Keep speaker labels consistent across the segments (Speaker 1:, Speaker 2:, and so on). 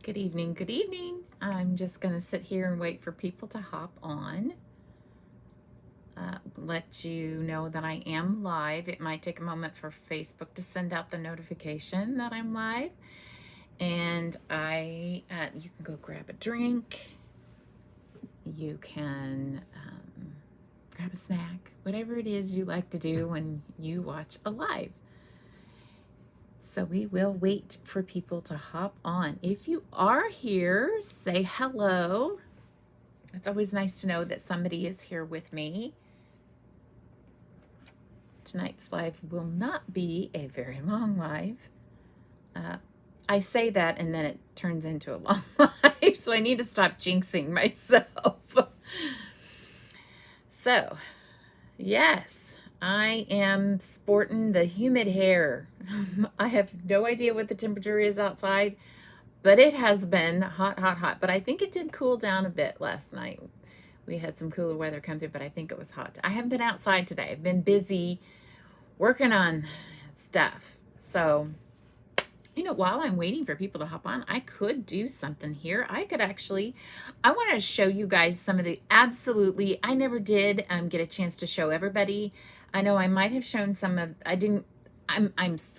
Speaker 1: Good evening, good evening. I'm just going to sit here and wait for people to hop on. Let you know that I am live. It might take a moment for Facebook to send out the notification that I'm live. And you can go grab a drink. You can grab a snack, whatever it is you like to do when you watch a live. So we will wait for people to hop on. If you are here, say hello. It's always nice to know that somebody is here with me. Tonight's live will not be a very long live. I say that and then it turns into a long live, so I need to stop jinxing myself. So, yes. I am sporting the humid hair. I have no idea what the temperature is outside, but it has been hot, hot, hot. But I think it did cool down a bit last night. We had some cooler weather come through, but I think it was hot. I haven't been outside today. I've been busy working on stuff. So, while I'm waiting for people to hop on, I could do something here. I want to show you guys some of the I never did get a chance to show everybody. I know I might have shown some of, I'm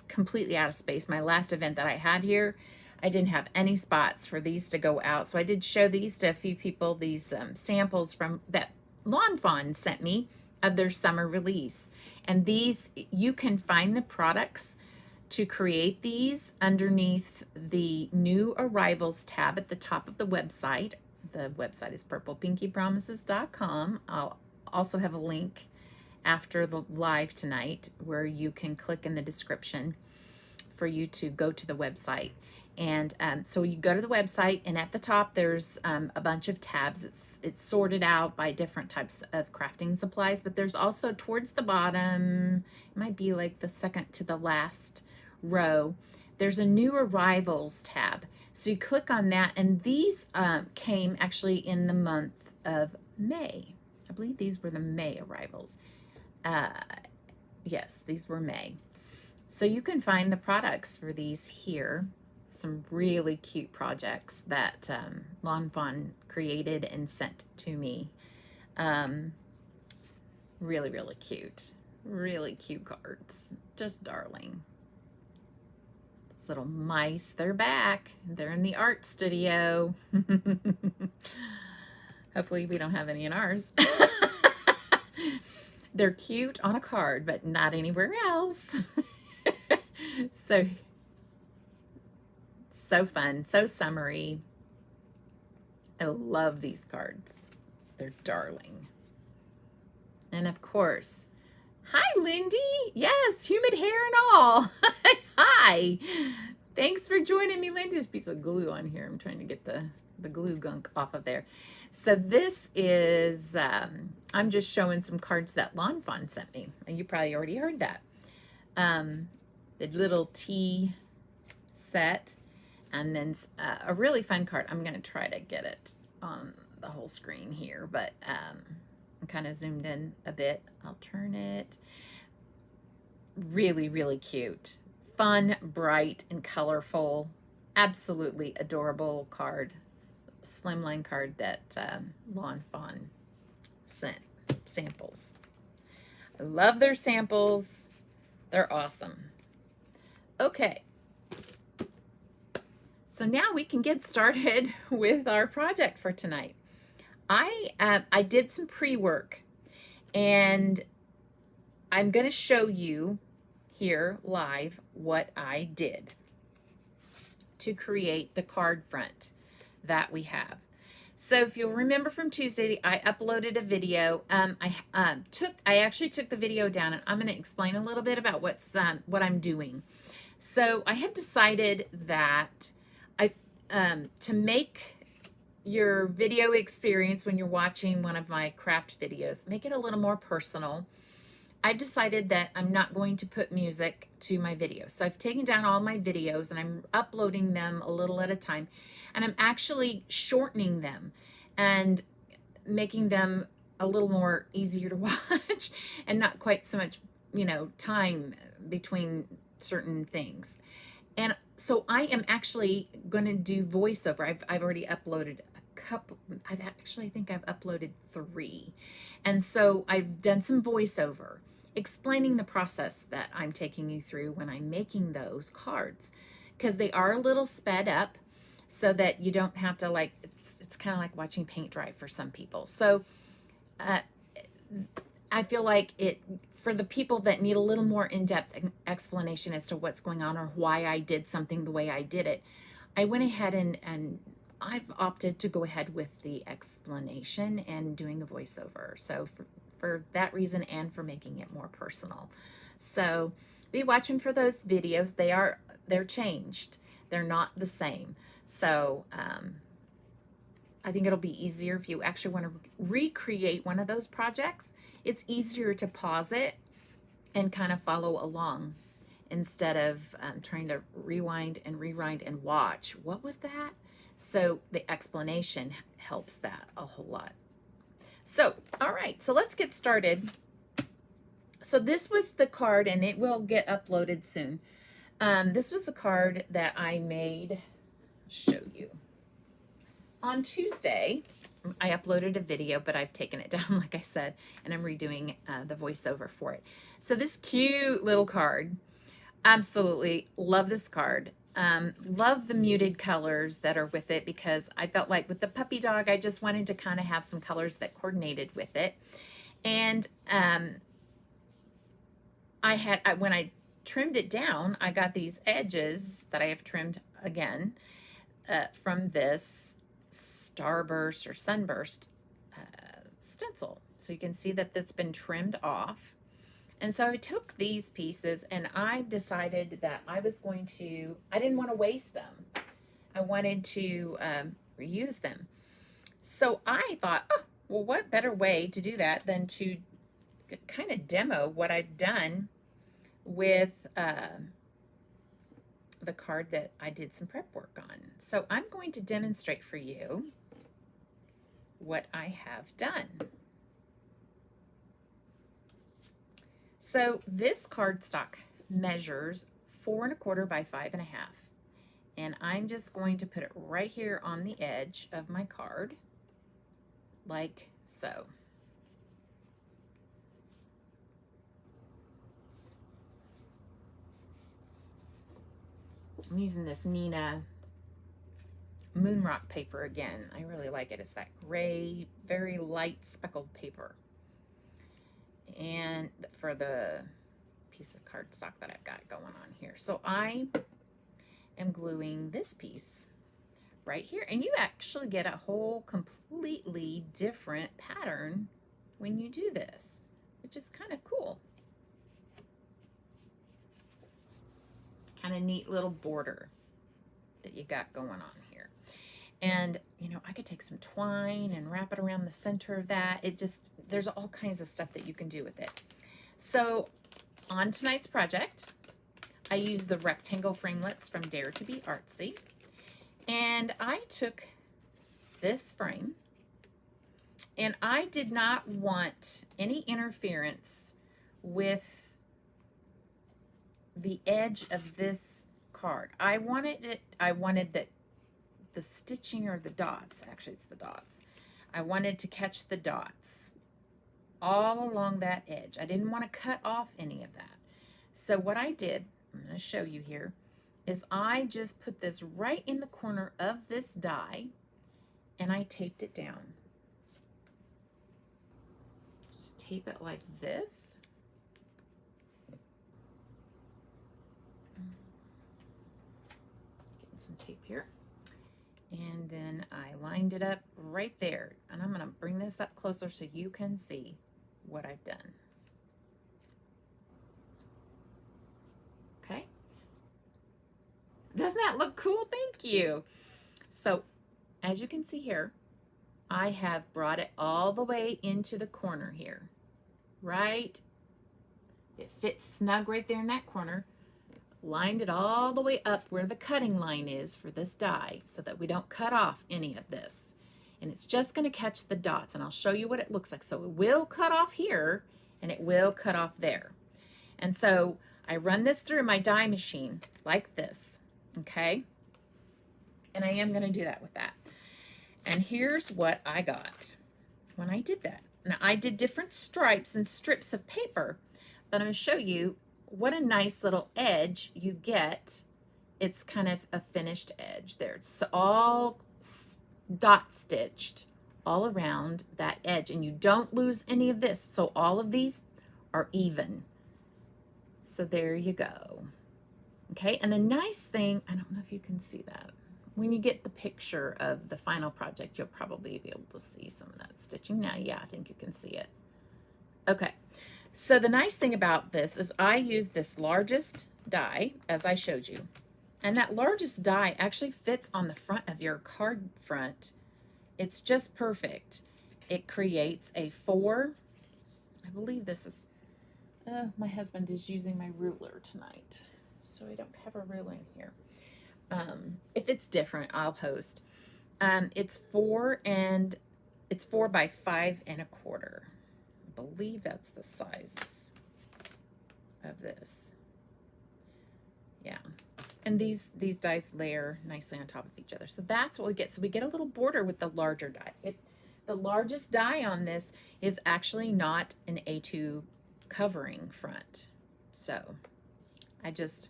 Speaker 1: completely out of space. My last event that I had here, I didn't have any spots for these to go out. So I did show these to a few people, these samples from that Fawn sent me of their summer release. And these, you can find the products to create these underneath the new arrivals tab at the top of the website. The website is purplepinkypromises.com. I'll also have a link after the live tonight where you can click in the description for you to go to the website. And so you go to the website, and at the top there's a bunch of tabs. It's sorted out by different types of crafting supplies, but there's also towards the bottom, it might be like the second to the last row, there's a new arrivals tab. So you click on that, and these came actually in the month of May. I believe these were the May arrivals. Yes, these were May. So you can find the products for these here. Some really cute projects that Fawn created and sent to me. Really, really cute. Really cute cards. Just darling. Those little mice, they're back. They're in the art studio. Hopefully we don't have any in ours. They're cute on a card, but not anywhere else. So fun, so summery. I love these cards. They're darling. And of course, hi, Lindy. Yes, humid hair and all. Hi. Thanks for joining me, Lindy. There's a piece of glue on here. I'm trying to get the glue gunk off of there. So this is, I'm just showing some cards that Fawn sent me. And you probably already heard that. The little tea set. And then a really fun card. I'm going to try to get it on the whole screen here, but I'm kind of zoomed in a bit. I'll turn it. Really, really cute. Fun, bright, and colorful. Absolutely adorable card. Slimline card that Fawn sent samples. I love their samples. They're awesome. Okay. So now we can get started with our project for tonight. I did some pre-work, and I'm going to show you here live what I did to create the card front that we have. So if you'll remember from Tuesday, I uploaded a video. I actually took the video down, and I'm going to explain a little bit about what I'm doing. So I have decided that to make your video experience when you're watching one of my craft videos, make it a little more personal. I've decided that I'm not going to put music to my videos. So I've taken down all my videos and I'm uploading them a little at a time. And I'm actually shortening them and making them a little more easier to watch and not quite so much, time between certain things. And So I am actually going to do voiceover. I've already uploaded a couple. I think I've uploaded 3. And so I've done some voiceover explaining the process that I'm taking you through when I'm making those cards, because they are a little sped up so that you don't have to, like, it's kind of like watching paint dry for some people. So I feel like it, for the people that need a little more in-depth explanation as to what's going on or why I did something the way I did it, I went ahead and I've opted to go ahead with the explanation and doing a voiceover. So for that reason, and for making it more personal. So be watching for those videos. They're changed. They're not the same. So I think it'll be easier if you actually want to recreate one of those projects. It's easier to pause it and kind of follow along instead of trying to rewind and rewind and watch. What was that? So the explanation helps that a whole lot. So, all right, so let's get started. So this was the card, and it will get uploaded soon. This was the card that I made. I'll show you. On Tuesday, I uploaded a video, but I've taken it down, like I said, and I'm redoing the voiceover for it. So this cute little card, absolutely love this card. Love the muted colors that are with it, because I felt like with the puppy dog, I just wanted to kind of have some colors that coordinated with it. And when I trimmed it down, I got these edges that I have trimmed again from this Starburst or Sunburst stencil. So you can see that that's been trimmed off. And so I took these pieces and I decided that I didn't want to waste them. I wanted to reuse them. So I thought, oh, well, what better way to do that than to kind of demo what I've done with the card that I did some prep work on. So I'm going to demonstrate for you what I have done. So this cardstock measures 4 1/4 by 5 1/2. And I'm just going to put it right here on the edge of my card, like so. I'm using this Nina Moonrock paper again. I really like it. It's that gray, very light speckled paper. And for the piece of cardstock that I've got going on here. So I am gluing this piece right here. And you actually get a whole completely different pattern when you do this, which is kind of cool. Kind of neat little border that you got going on here. And, you know, I could take some twine and wrap it around the center of that. There's all kinds of stuff that you can do with it. So on tonight's project, I used the rectangle framelits from Dare to Be Artsy. And I took this frame, and I did not want any interference with the edge of this card. I wanted the stitching, or the dots, actually it's the dots. I wanted to catch the dots all along that edge. I didn't want to cut off any of that. So what I did, I'm going to show you here, is I just put this right in the corner of this die and I taped it down. Just tape it like this. Getting some tape here. And then I lined it up right there. And I'm going to bring this up closer so you can see what I've done. Okay. Doesn't that look cool? Thank you. So as you can see here, I have brought it all the way into the corner here. Right? It fits snug right there in that corner. Lined it all the way up where the cutting line is for this die so that we don't cut off any of this. And it's just going to catch the dots, and I'll show you what it looks like. So it will cut off here and it will cut off there. And so I run this through my die machine like this. Okay. And I am going to do that with that. And here's what I got when I did that. Now I did different stripes and strips of paper, but I'm going to show you what a nice little edge you get. It's kind of a finished edge there. It's all dot stitched all around that edge, and you don't lose any of this. So all of these are even. So there you go. Okay, and the nice thing, I don't know if you can see that. When you get the picture of the final project, you'll probably be able to see some of that stitching. Now, yeah, I think you can see it. Okay, so the nice thing about this is I use this largest die, as I showed you. And that largest die actually fits on the front of your card front. It's just perfect. It creates a 4, I believe this is, my husband is using my ruler tonight, so I don't have a ruler in here. If it's different, I'll post. It's 4 by 5 1/4. I believe that's the sizes of this. Yeah. And these dies layer nicely on top of each other. So that's what we get. So we get a little border with the larger die. The largest die on this is actually not an A2 covering front. So I just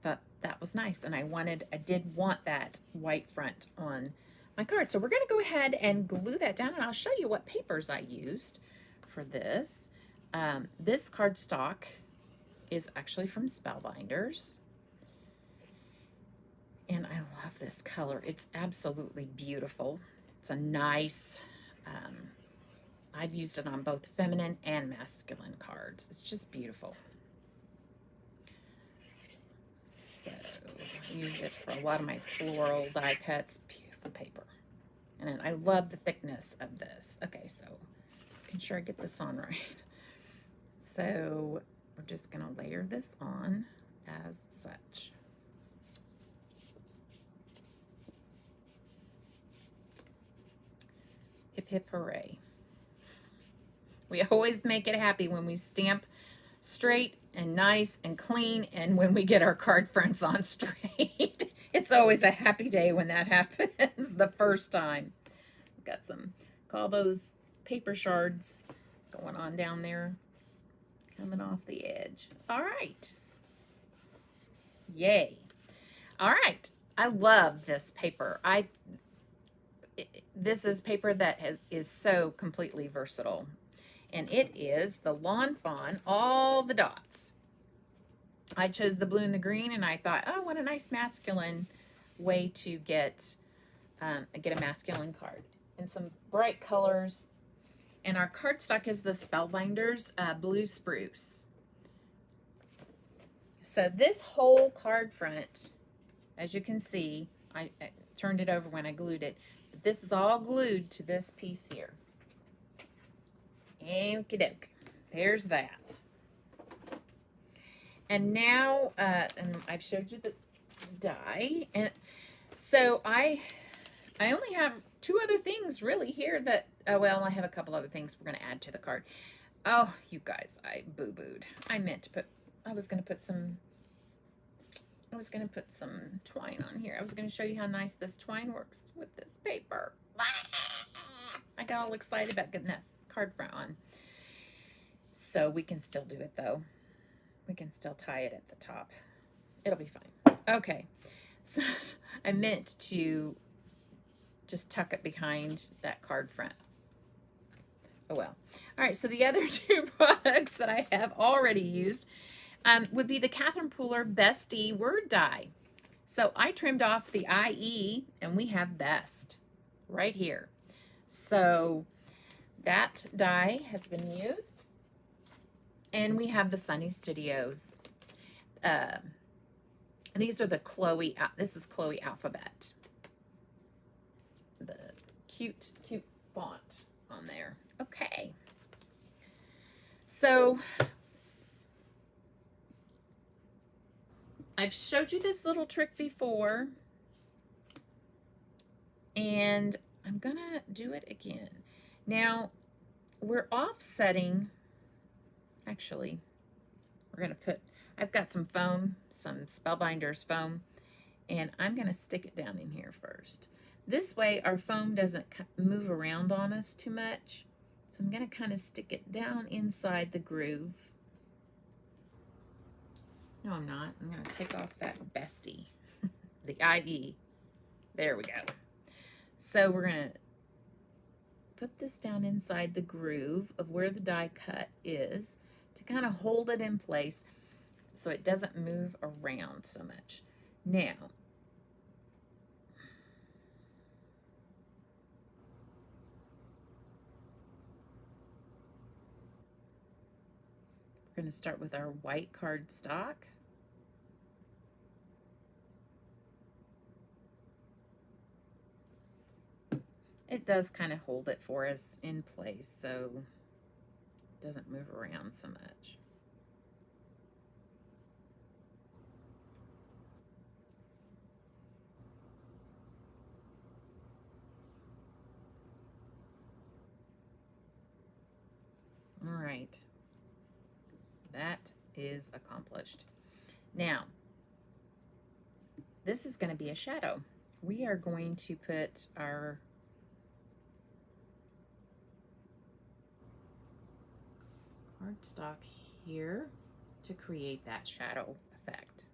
Speaker 1: thought that was nice. And I did want that white front on my card. So we're going to go ahead and glue that down, and I'll show you what papers I used for this. This cardstock is actually from Spellbinders. And I love this color. It's absolutely beautiful. It's a nice, I've used it on both feminine and masculine cards. It's just beautiful. So I use it for a lot of my floral die cuts. Beautiful paper. And then I love the thickness of this. Okay, so making sure I get this on right. So we're just gonna layer this on as such. Hip hip hooray. We always make it happy when we stamp straight and nice and clean, and when we get our card fronts on straight. It's always a happy day when that happens the first time. Got some, call those paper shards going on down there, coming off the edge. All right. Yay. All right. I love this paper. This is paper that is so completely versatile, and it is the Lawn Fawn, all the dots. I chose the blue and the green, and I thought, oh, what a nice masculine way to get a masculine card in some bright colors. And our cardstock is the Spellbinders Blue Spruce. So this whole card front, as you can see, I turned it over when I glued it. This is all glued to this piece here. Okie doke. There's that. And now, and I've showed you the die. And so I only have 2 other things really here that, oh, well, I have a couple other things we're going to add to the card. Oh, you guys, I boo-booed. I meant to put, I was going to put some twine on here. I was going to show you how nice this twine works with this paper. I got all excited about getting that card front on. So we can still do it though. We can still tie it at the top. It'll be fine. Okay. So I meant to just tuck it behind that card front. Oh well. All right. So the other 2 products that I have already used would be the Catherine Pooler Bestie Word Die. So I trimmed off the IE, and we have Best right here. So that die has been used. And we have the Sunny Studios. These are the Chloe, this is Chloe Alphabet. The cute font on there. Okay. So I've showed you this little trick before, and I'm gonna do it again. Now, we're offsetting, actually, we're gonna put, I've got some foam, some Spellbinders foam, And I'm going to stick it down in here first. This way our foam doesn't move around on us too much. So I'm going to kind of stick it down inside the groove. No, I'm not. I'm going to take off that Bestie, the IE. There we go. So we're going to put this down inside the groove of where the die cut is to kind of hold it in place so it doesn't move around so much. Now, we're going to start with our white cardstock. It does kind of hold it for us in place so it doesn't move around so much. All right, that is accomplished. Now, this is going to be a shadow. We are going to put our cardstock here to create that shadow effect.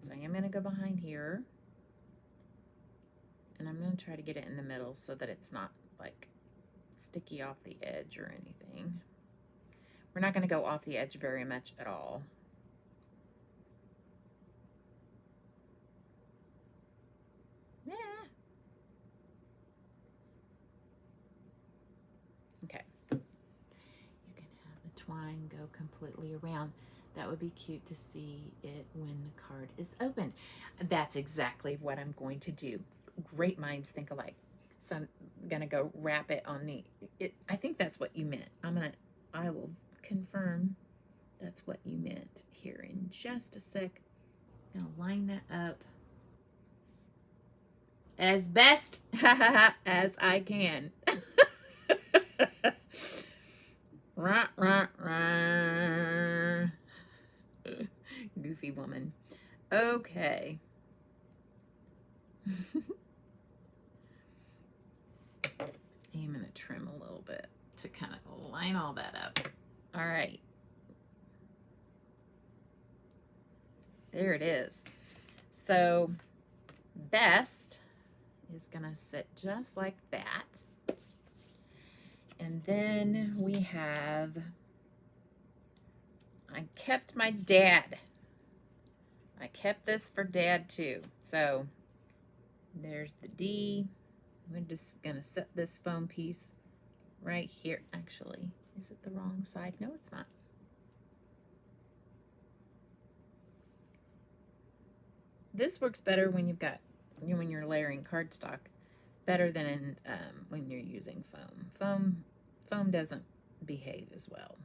Speaker 1: So I am going to go behind here, and I'm going to try to get it in the middle so that it's not like sticky off the edge or anything. We're not going to go off the edge very much at all. Yeah. Okay. You can have the twine go completely around. That would be cute to see it when the card is open. That's exactly what I'm going to do. Great minds think alike. So I'm gonna go wrap it on the, I think that's what you meant. I will confirm that's what you meant here in just a sec. I'm gonna line that up as best as I can. Rah, rah, rah. Goofy woman. Okay. I'm going to trim a little bit to kind of line all that up. All right. There it is. So best is going to sit just like that. And then we have, I kept my dad. I kept this for dad too. So there's the D. I'm just going to set this foam piece right here. Actually, is it the wrong side? No, it's not. This works better when when you're layering cardstock, better than in, when you're using foam. Foam doesn't behave as well.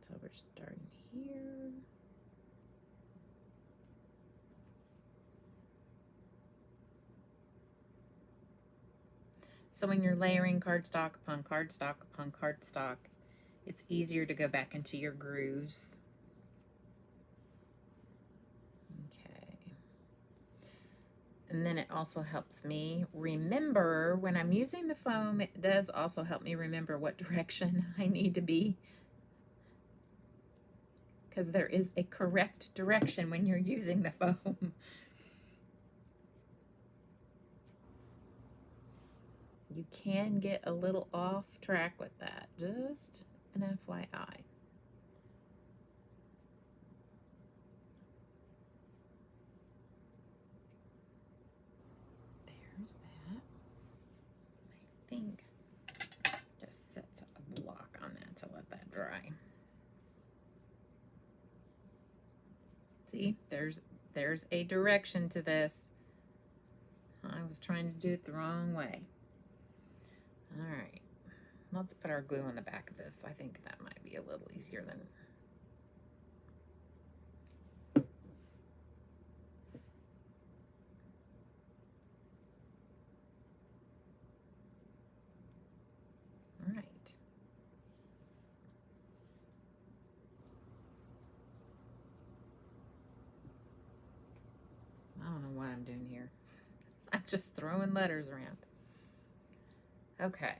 Speaker 1: So we're starting here. So when you're layering cardstock upon cardstock upon cardstock, it's easier to go back into your grooves. Okay. And then it also helps me remember when I'm using the foam, it does also help me remember what direction I need to be. Because there is a correct direction when you're using the foam. You can get a little off track with that, just an FYI. There's that. I think just sets a block on that to let that dry. See, there's a direction to this. I was trying to do it the wrong way. All right, let's put our glue on the back of this. I think that might be a little easier than. All right. I'm doing here. I'm just throwing letters around. Okay.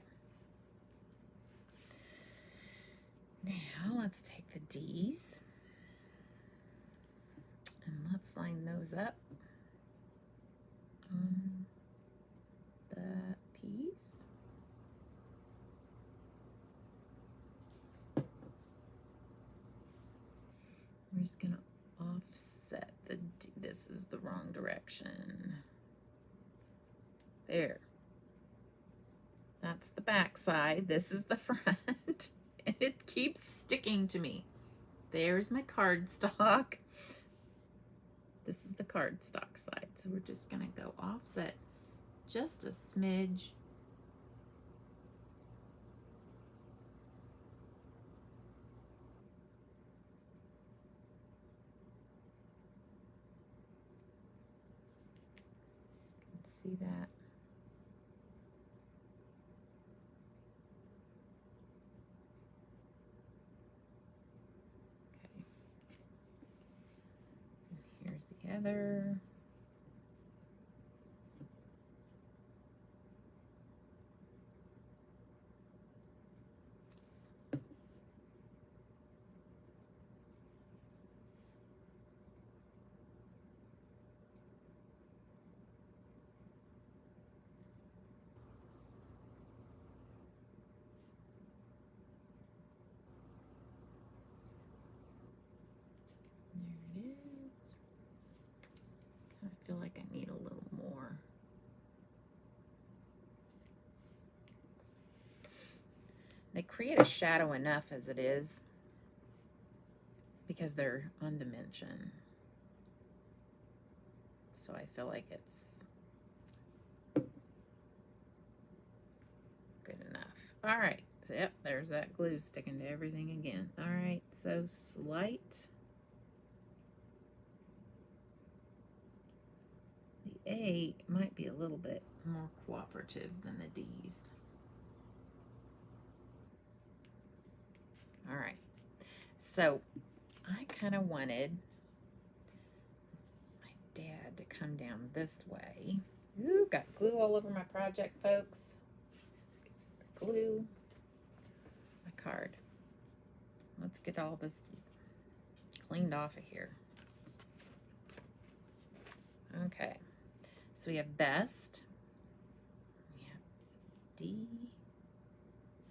Speaker 1: Now let's take the D's and let's line those up on the piece. We're just gonna offset the D. This is the wrong direction. There. That's the back side. This is the front. And it keeps sticking to me. There's my cardstock. This is the cardstock side. So we're just gonna go offset just a smidge. See that? Okay. And here's the other. There it is. I feel like I need a little more. They create a shadow enough as it is because they're on dimension. So I feel like it's good enough. All right. So, yep, there's that glue sticking to everything again. All right. So slight. The A might be a little bit more cooperative than the D's. All right. So I kind of wanted my dad to come down this way. Ooh, got glue all over my project, folks. Glue my card. Let's get all this cleaned off of here. Okay. So we have best. We have D.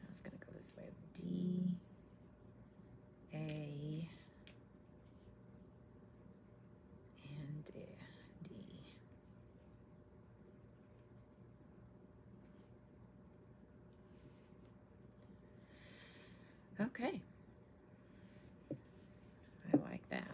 Speaker 1: I was going to go this way. D, A, and D. Okay. I like that.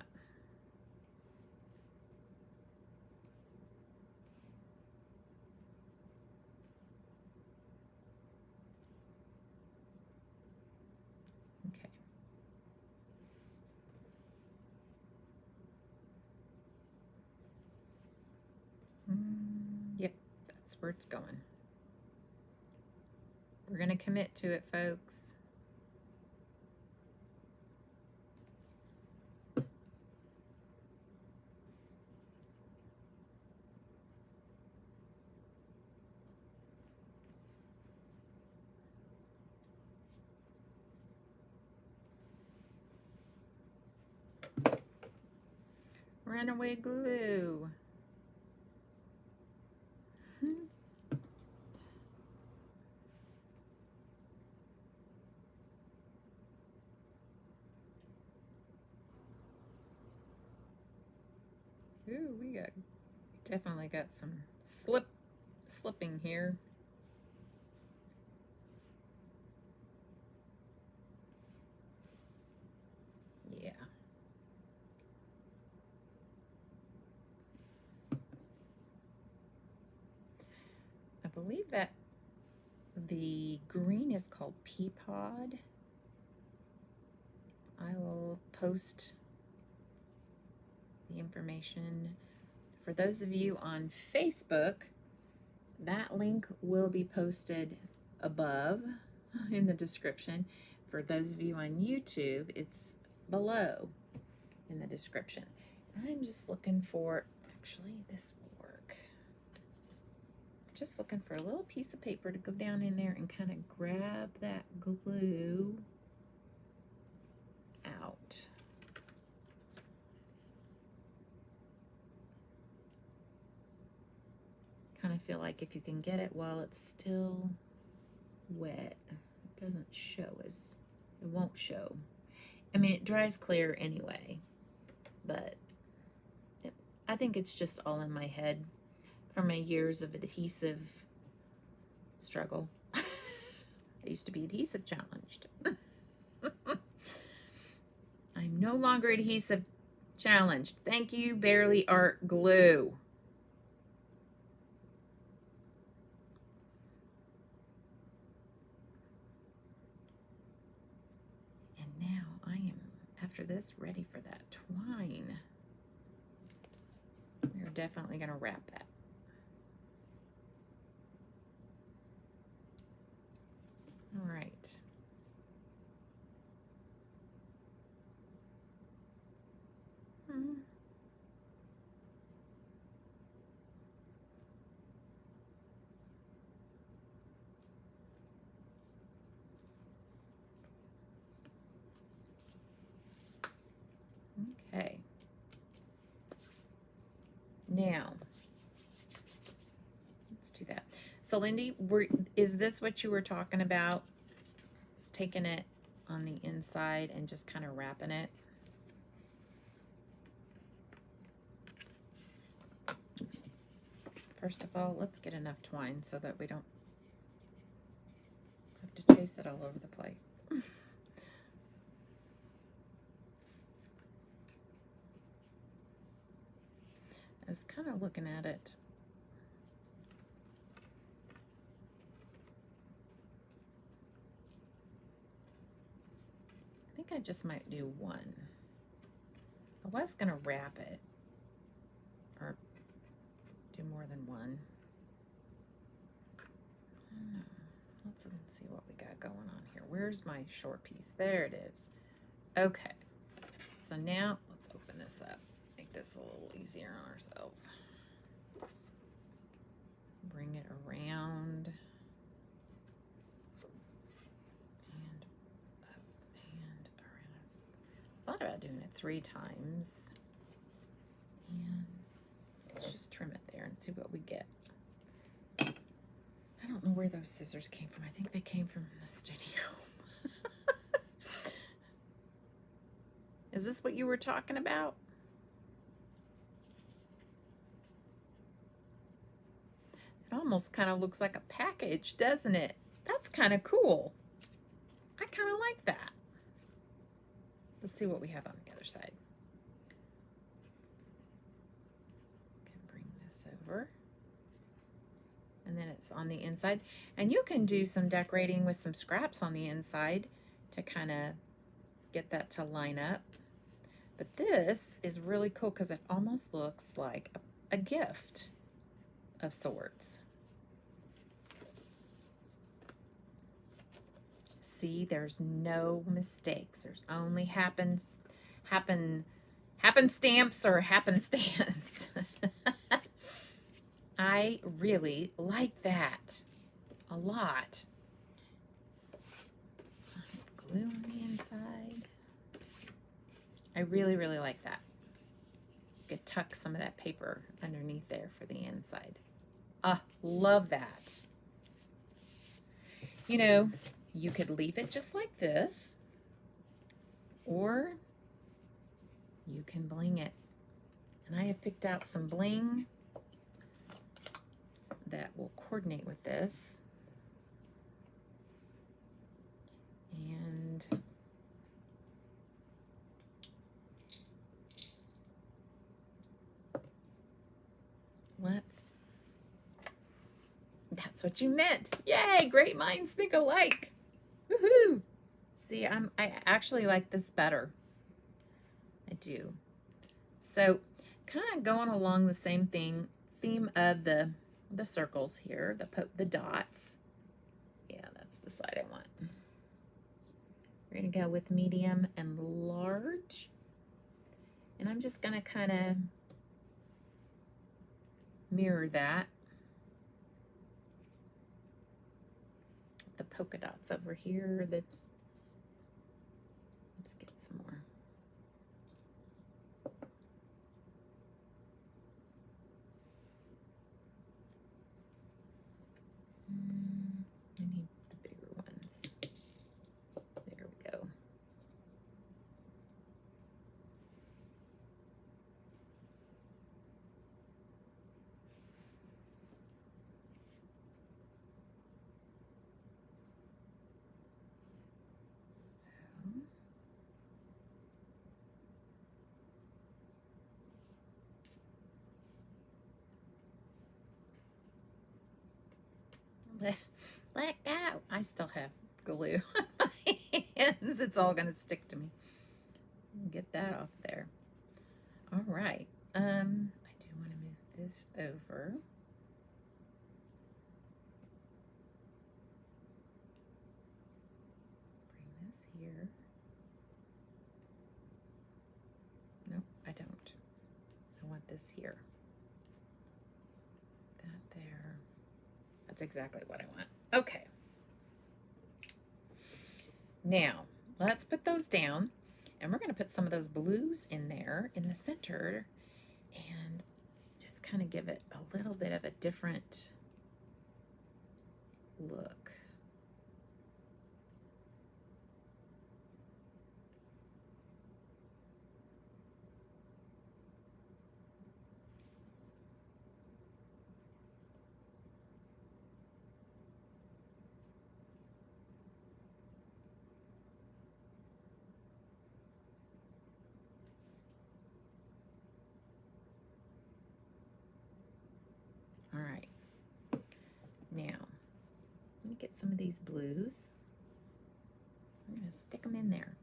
Speaker 1: Okay. Yep, that's where it's going. We're going to commit to it, folks. Runaway glue. Ooh, we definitely got some slipping here. Yeah. I believe that the green is called Peapod. I will post the information for those of you on Facebook. That link will be posted above in the description. For those of you on YouTube, it's below in the description. I'm just looking for, actually this will work. just looking for a little piece of paper to go down in there and kind of grab that glue out. Kind of feel like if you can get it while it's still wet, it doesn't show as, it won't show. I mean, it dries clear anyway, but I think it's just all in my head from my years of adhesive struggle. I used to be adhesive challenged. I'm no longer adhesive challenged. Thank you, Barely Art Glue. And now I am, after this, ready for that twine. We're definitely going to wrap that. All right. Okay. Now, let's do that. So, Lindy, is this what you were talking about? It's taking it on the inside and just kind of wrapping it. First of all, let's get enough twine so that we don't have to chase it all over the place. I was kind of looking at it. I think I just might do one. I was going to wrap it or do more than one. Let's see what we got going on here. Where's my short piece? There it is. Okay. So now let's open this up. Make this a little easier on ourselves. Bring it around. And up and around. I thought about doing it 3 times. And let's just trim it there and see what we get. I don't know where those scissors came from. I think they came from the studio. Is this what you were talking about? It almost kind of looks like a package, doesn't it? That's kind of cool. I kind of like that. Let's see what we have on the other side. Can bring this over. And then it's on the inside. And you can do some decorating with some scraps on the inside to kind of get that to line up. But this is really cool because it almost looks like a gift of sorts. See, there's no mistakes. There's only happenstance or happenstance. I really like that a lot. Glue on the inside. I really, really like that. You could tuck some of that paper underneath there for the inside. Love that. You know, you could leave it just like this, or you can bling it. And I have picked out some bling that will coordinate with this. And that's what you meant. Yay, great minds think alike. Woohoo! See, I actually like this better. I do. So, kind of going along the same theme of the circles here, the dots. Yeah, that's the side I want. We're going to go with medium and large. And I'm just going to kind of mirror that. the polka dots over here. Let's get some more. I need the bigger ones. There we go. Let go. I still have glue on my hands. It's all going to stick to me. Get that off there. All right. I do want to move this over. Bring this here. No, I don't. I want this here. That there. That's exactly what I want. Okay. Now, let's put those down, and we're going to put some of those blues in there in the center and just kind of give it a little bit of a different look. All right, now let me get some of these blues. I'm going to stick them in there.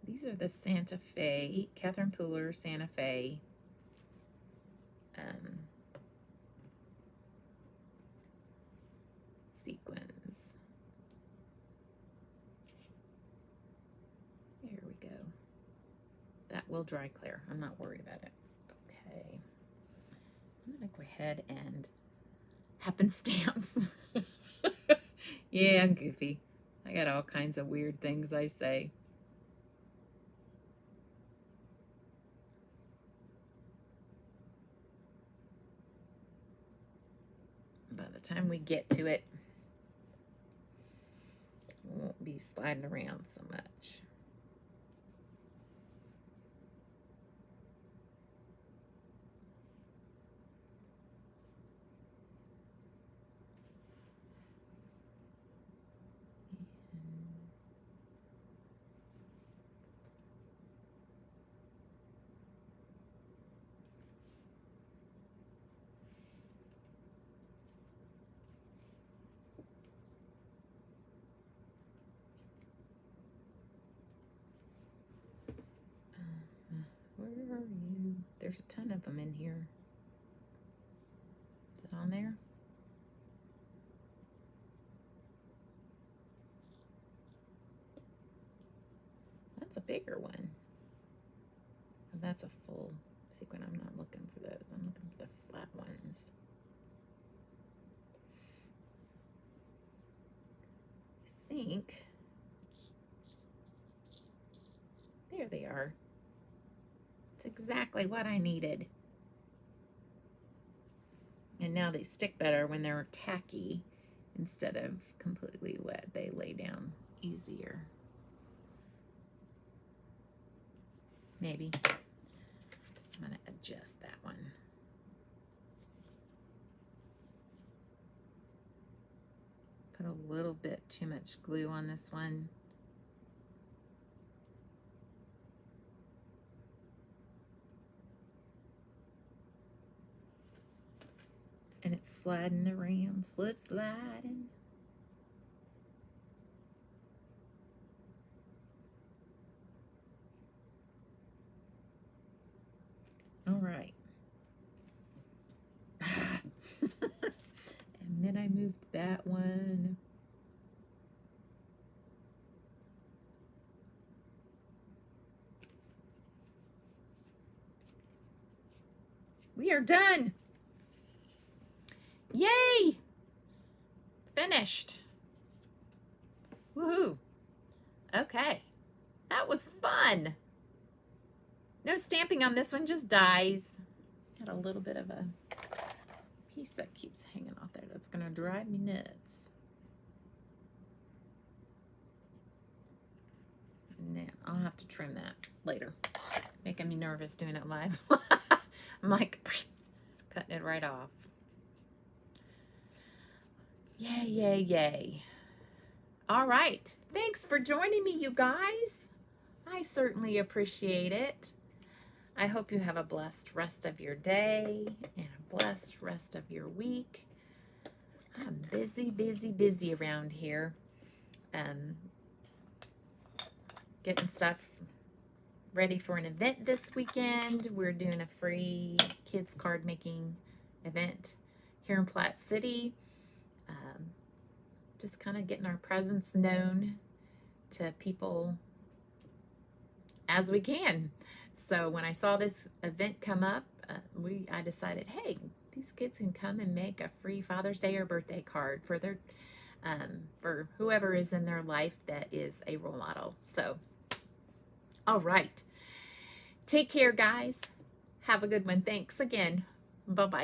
Speaker 1: These are the Santa Fe, Catherine Pooler Santa Fe sequins. There we go. That will dry clear. I'm not worried about it. Okay. I'm going to go ahead and happenstance. Yeah, I'm goofy. I got all kinds of weird things I say. By the time we get to it, we won't be sliding around so much. Where are you? There's a ton of them in here. Is it on there? That's a bigger one. Oh, that's a full sequin. I'm not looking for those. I'm looking for the flat ones. I think. There they are. It's exactly what I needed. And now they stick better when they're tacky instead of completely wet. They lay down easier. Maybe. I'm going to adjust that one. Put a little bit too much glue on this one. And it's sliding around, slip sliding. All right. And then I moved that one. we are done. Yay! Finished. Woohoo. Okay. That was fun. No stamping on this one, just dies. Got a little bit of a piece that keeps hanging off there. That's going to drive me nuts. Now, I'll have to trim that later. Making me nervous doing it live. I'm like, cutting it right off. Yay, yay, yay. All right. Thanks for joining me, you guys. I certainly appreciate it. I hope you have a blessed rest of your day and a blessed rest of your week. I'm busy, busy, busy around here. Getting stuff ready for an event this weekend. We're doing a free kids card making event here in Platte City. Just kind of getting our presence known to people as we can. So when I saw this event come up, I decided, hey, these kids can come and make a free Father's Day or birthday card for their for whoever is in their life that is a role model. So, all right. Take care, guys. Have a good one. Thanks again. Bye-bye.